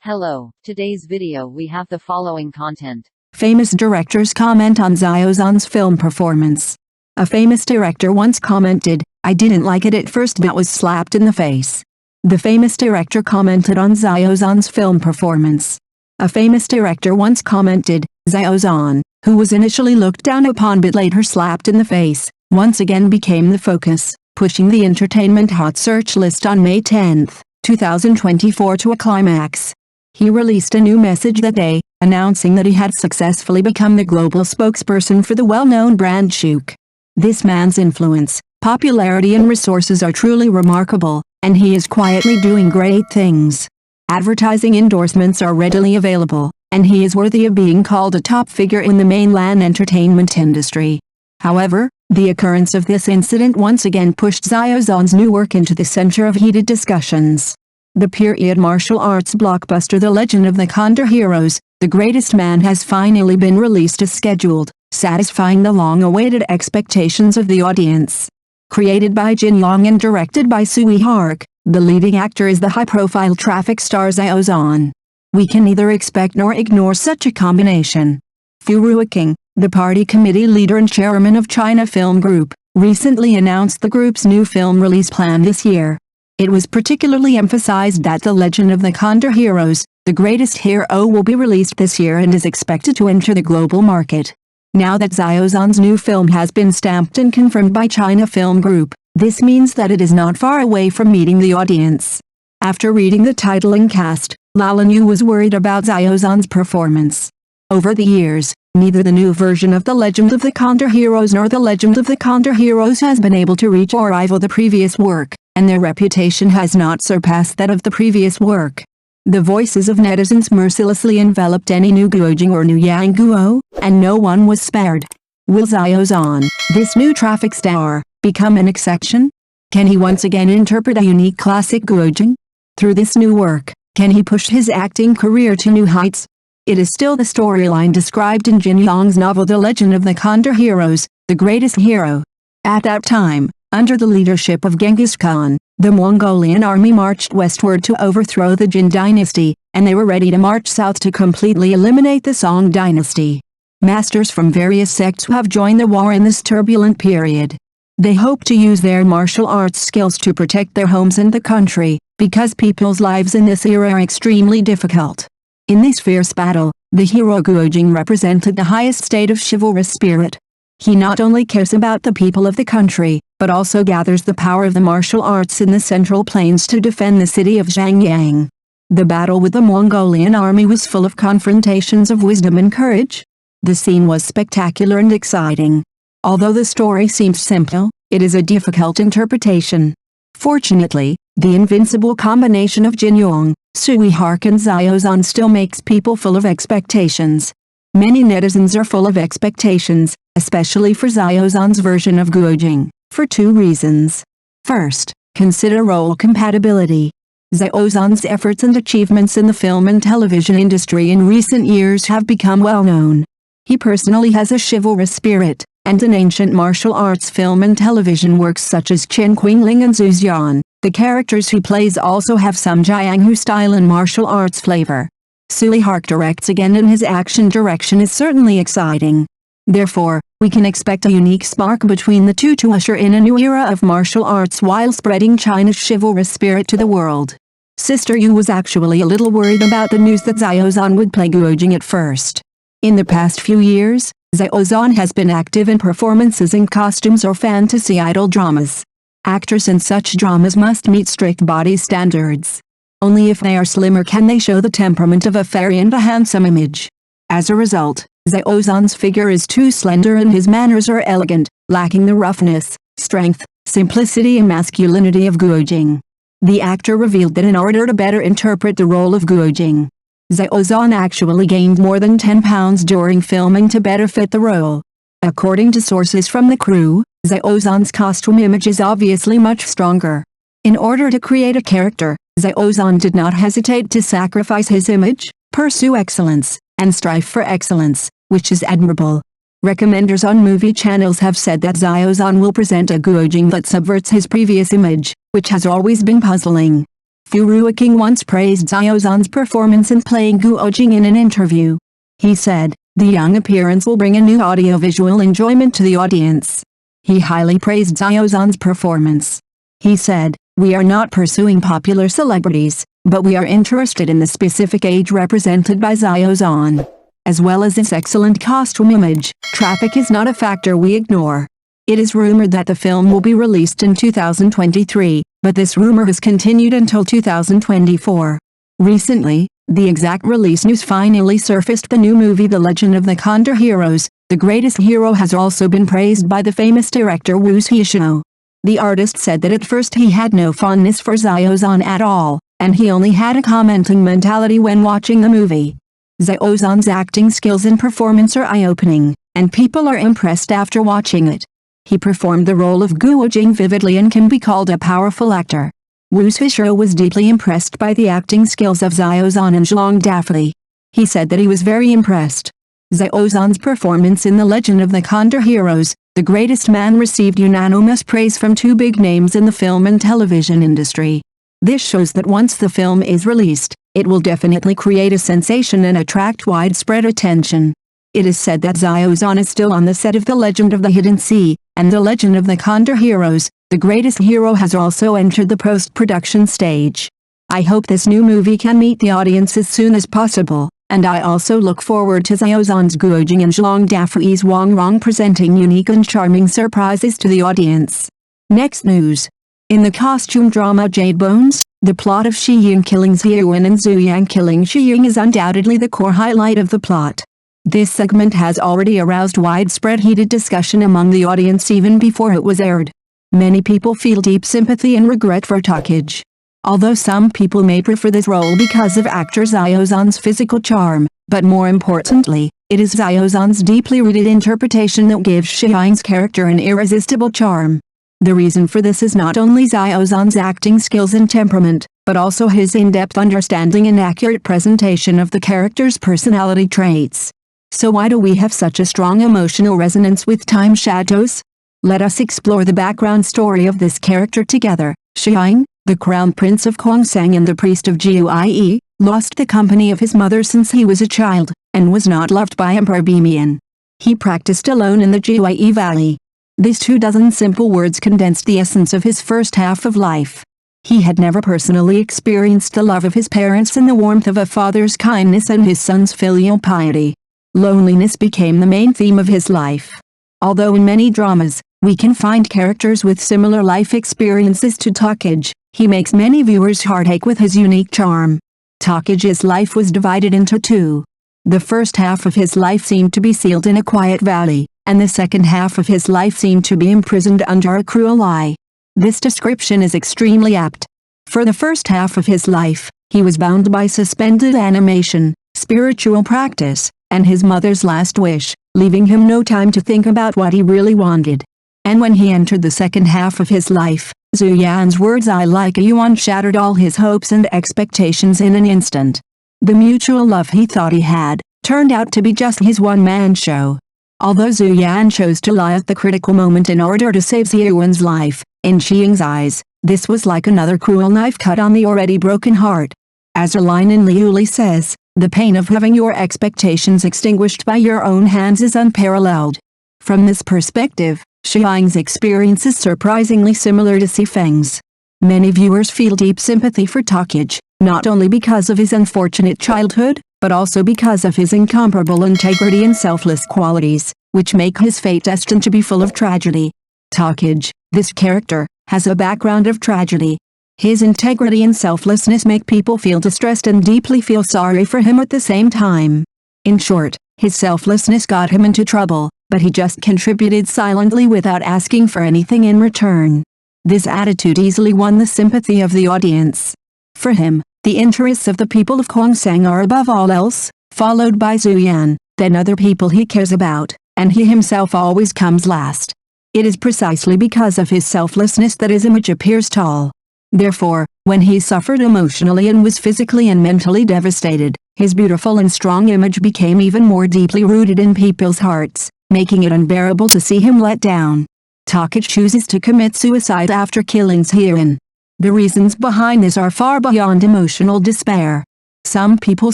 Hello, today's video we have the following content. Famous directors comment on Xiao Zhan's film performance. A famous director once commented, "I didn't like it at first but was slapped in the face." The famous director commented on Xiao Zhan's film performance. A famous director once commented, "Xiao Zhan, who was initially looked down upon but later slapped in the face, once again became the focus, pushing the entertainment hot search list on May 10, 2024 to a climax." He released a new message that day, announcing that he had successfully become the global spokesperson for the well-known brand Shuke. This man's influence, popularity and resources are truly remarkable, and he is quietly doing great things. Advertising endorsements are readily available, and he is worthy of being called a top figure in the mainland entertainment industry. However, the occurrence of this incident once again pushed Xiao Zhan's new work into the center of heated discussions. The period martial arts blockbuster The Legend of the Condor Heroes, The Greatest Man has finally been released as scheduled, satisfying the long-awaited expectations of the audience. Created by Jin Yong and directed by Sui Hark, the leading actor is the high-profile traffic star Xiao Zhan. We can neither expect nor ignore such a combination. Fu Ruiking, the party committee leader and chairman of China Film Group, recently announced the group's new film release plan this year. It was particularly emphasized that The Legend of the Condor Heroes, The Greatest Hero will be released this year and is expected to enter the global market. Now that Xiao Zhan's new film has been stamped and confirmed by China Film Group, this means that it is not far away from meeting the audience. After reading the title and cast, Lala Yu was worried about Xiao Zhan's performance. Over the years, neither the new version of The Legend of the Condor Heroes nor The Legend of the Condor Heroes has been able to reach or rival the previous work, and their reputation has not surpassed that of the previous work. The voices of netizens mercilessly enveloped any new Guojing or new Yang Guo, and no one was spared. Will Xiao Zhan, this new traffic star, become an exception? Can he once again interpret a unique classic Guojing? Through this new work, can he push his acting career to new heights? It is still the storyline described in Jin Yong's novel The Legend of the Condor Heroes, The Greatest Hero. At that time, under the leadership of Genghis Khan, the Mongolian army marched westward to overthrow the Jin dynasty, and they were ready to march south to completely eliminate the Song dynasty. Masters from various sects have joined the war in this turbulent period. They hope to use their martial arts skills to protect their homes and the country, because people's lives in this era are extremely difficult. In this fierce battle, the hero Guojing represented the highest state of chivalrous spirit. He not only cares about the people of the country, but also gathers the power of the martial arts in the central plains to defend the city of Zhangyang. The battle with the Mongolian army was full of confrontations of wisdom and courage. The scene was spectacular and exciting. Although the story seems simple, it is a difficult interpretation. Fortunately, the invincible combination of Jin Yong, Sui Hark and Xiao Zhan still makes people full of expectations. Many netizens are full of expectations, especially for Xiao Zhan's version of Guojing, for two reasons. First, consider role compatibility. Xiao Zhan's efforts and achievements in the film and television industry in recent years have become well known. He personally has a chivalrous spirit, and in ancient martial arts film and television works such as Chen Qingling and Zhu Xian, the characters he plays also have some Jianghu style and martial arts flavor. Sui Hark directs again and his action direction is certainly exciting. Therefore, we can expect a unique spark between the two to usher in a new era of martial arts while spreading China's chivalrous spirit to the world. Sister Yu was actually a little worried about the news that Xiao Zhan would play Guojing at first. In the past few years, Xiao Zhan has been active in performances in costumes or fantasy idol dramas. Actors in such dramas must meet strict body standards. Only if they are slimmer can they show the temperament of a fairy and a handsome image. As a result, Xiao Zhan's figure is too slender and his manners are elegant, lacking the roughness, strength, simplicity and masculinity of Guojing. The actor revealed that in order to better interpret the role of Guojing, Xiao Zhan actually gained more than 10 pounds during filming to better fit the role. According to sources from the crew, Xiao Zhan's costume image is obviously much stronger. In order to create a character, Xiao Zhan did not hesitate to sacrifice his image, pursue excellence, and strive for excellence, which is admirable. Recommenders on movie channels have said that Xiao Zhan will present a Guojing that subverts his previous image, which has always been puzzling. King once praised Xiao Zhan's performance in playing Guo Jing in an interview. He said, "The young appearance will bring a new audiovisual enjoyment to the audience." He highly praised Xiao Zhan's performance. He said, "We are not pursuing popular celebrities, but we are interested in the specific age represented by Xiao Zhan. As well as its excellent costume image, traffic is not a factor we ignore." It is rumored that the film will be released in 2023, but this rumor has continued until 2024. Recently, the exact release news finally surfaced. The new movie The Legend of the Condor Heroes, The Greatest Hero, has also been praised by the famous director Wu Zhixiu. The artist said that at first he had no fondness for Xiao Zhan at all, and he only had a commenting mentality when watching the movie. Xiao Zhan's acting skills and performance are eye-opening, and people are impressed after watching it. He performed the role of Guo Jing vividly and can be called a powerful actor. Wu Zhixiu was deeply impressed by the acting skills of Xiao Zhan and Zhang Dafei. He said that he was very impressed. Xiao Zhan's performance in The Legend of the Condor Heroes, The Greatest Man, received unanimous praise from two big names in the film and television industry. This shows that once the film is released, it will definitely create a sensation and attract widespread attention. It is said that Xiao Zhan is still on the set of The Legend of the Hidden Sea, and The Legend of the Condor Heroes, The Greatest Hero, has also entered the post-production stage. I hope this new movie can meet the audience as soon as possible, and I also look forward to Xiao Zhan's Guo Jing and Zhang Dafei's Wang Rong presenting unique and charming surprises to the audience. Next news. In the costume drama Jade Bones, the plot of Shi Ying killing Xiuyuan and Zhu Yang killing Shi Ying is undoubtedly the core highlight of the plot. This segment has already aroused widespread heated discussion among the audience even before it was aired. Many people feel deep sympathy and regret for Takage. Although some people may prefer this role because of actor Xiao Zhan's physical charm, but more importantly, it is Xiao Zhan's deeply rooted interpretation that gives Shi Ying's character an irresistible charm. The reason for this is not only Xiao Zhan's acting skills and temperament, but also his in-depth understanding and accurate presentation of the character's personality traits. So why do we have such a strong emotional resonance with Time Shadows? Let us explore the background story of this character together. Shi Ying, the crown prince of Khongsang and the priest of Jiuye, lost the company of his mother since he was a child, and was not loved by Emperor Bimian. He practiced alone in the Jiuye Valley. These 24 simple words condensed the essence of his first half of life. He had never personally experienced the love of his parents and the warmth of a father's kindness and his son's filial piety. Loneliness became the main theme of his life. Although in many dramas, we can find characters with similar life experiences to Takage, he makes many viewers heartache with his unique charm. Takage's life was divided into two. The first half of his life seemed to be sealed in a quiet valley, and the second half of his life seemed to be imprisoned under a cruel lie. This description is extremely apt. For the first half of his life, he was bound by suspended animation, spiritual practice, and his mother's last wish, leaving him no time to think about what he really wanted. And when he entered the second half of his life, Zhu Yan's words "I like you" shattered all his hopes and expectations in an instant. The mutual love he thought he had, turned out to be just his one-man show. Although Zhu Yan chose to lie at the critical moment in order to save Xiuyuan's life, in Shi Ying's eyes, this was like another cruel knife cut on the already broken heart. As a line in Liuli says, "The pain of having your expectations extinguished by your own hands is unparalleled." From this perspective, Shi Ying's experience is surprisingly similar to Si Feng's. Many viewers feel deep sympathy for Takage, not only because of his unfortunate childhood, but also because of his incomparable integrity and selfless qualities, which make his fate destined to be full of tragedy. Takage, this character, has a background of tragedy. His integrity and selflessness make people feel distressed and deeply feel sorry for him at the same time. In short, his selflessness got him into trouble, but he just contributed silently without asking for anything in return. This attitude easily won the sympathy of the audience. For him, the interests of the people of Khongsang are above all else, followed by Zhu Yan, then other people he cares about, and he himself always comes last. It is precisely because of his selflessness that his image appears tall. Therefore, when he suffered emotionally and was physically and mentally devastated, his beautiful and strong image became even more deeply rooted in people's hearts, making it unbearable to see him let down. Takage chooses to commit suicide after killing Xiuyuan. The reasons behind this are far beyond emotional despair. Some people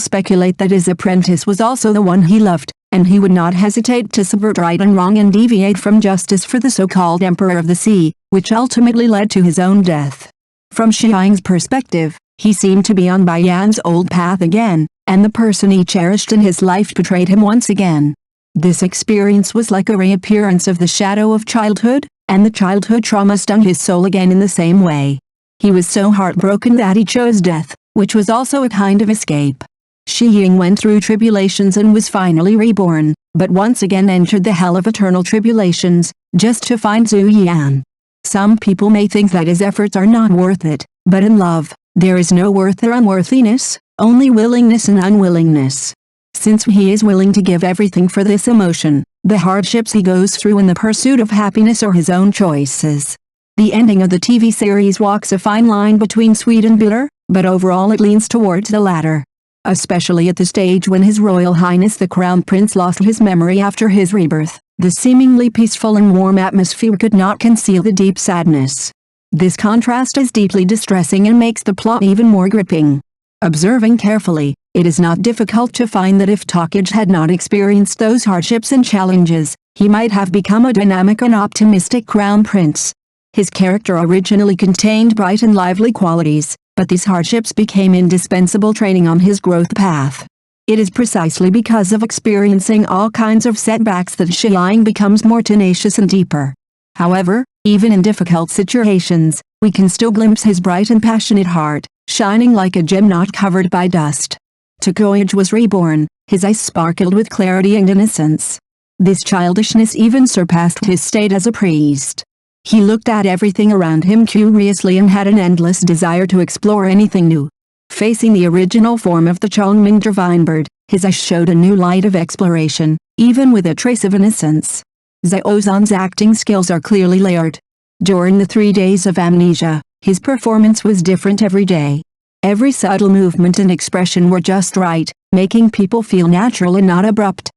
speculate that his apprentice was also the one he loved, and he would not hesitate to subvert right and wrong and deviate from justice for the so-called Emperor of the Sea, which ultimately led to his own death. From Xiang's perspective, he seemed to be on Bai Yan's old path again, and the person he cherished in his life betrayed him once again. This experience was like a reappearance of the shadow of childhood, and the childhood trauma stung his soul again in the same way. He was so heartbroken that he chose death, which was also a kind of escape. Xiang went through tribulations and was finally reborn, but once again entered the hell of eternal tribulations, just to find Zhu Yan. Some people may think that his efforts are not worth it, but in love, there is no worth or unworthiness, only willingness and unwillingness. Since he is willing to give everything for this emotion, the hardships he goes through in the pursuit of happiness are his own choices. The ending of the TV series walks a fine line between sweet and bitter, but overall it leans towards the latter. Especially at the stage when His Royal Highness the Crown Prince lost his memory after his rebirth, the seemingly peaceful and warm atmosphere could not conceal the deep sadness. This contrast is deeply distressing and makes the plot even more gripping. Observing carefully, it is not difficult to find that if Takage had not experienced those hardships and challenges, he might have become a dynamic and optimistic crown prince. His character originally contained bright and lively qualities, but these hardships became indispensable training on his growth path. It is precisely because of experiencing all kinds of setbacks that Xiang becomes more tenacious and deeper. However, even in difficult situations, we can still glimpse his bright and passionate heart, shining like a gem not covered by dust. Takage was reborn, his eyes sparkled with clarity and innocence. This childishness even surpassed his state as a priest. He looked at everything around him curiously and had an endless desire to explore anything new. Facing the original form of the Chongming divine bird, his eyes showed a new light of exploration, even with a trace of innocence. Xiao Zhan's acting skills are clearly layered. During the 3 days of amnesia, his performance was different every day. Every subtle movement and expression were just right, making people feel natural and not abrupt.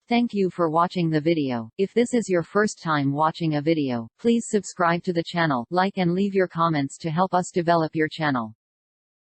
Thank you for watching the video. If this is your first time watching a video, please subscribe to the channel, like and leave your comments to help us develop your channel.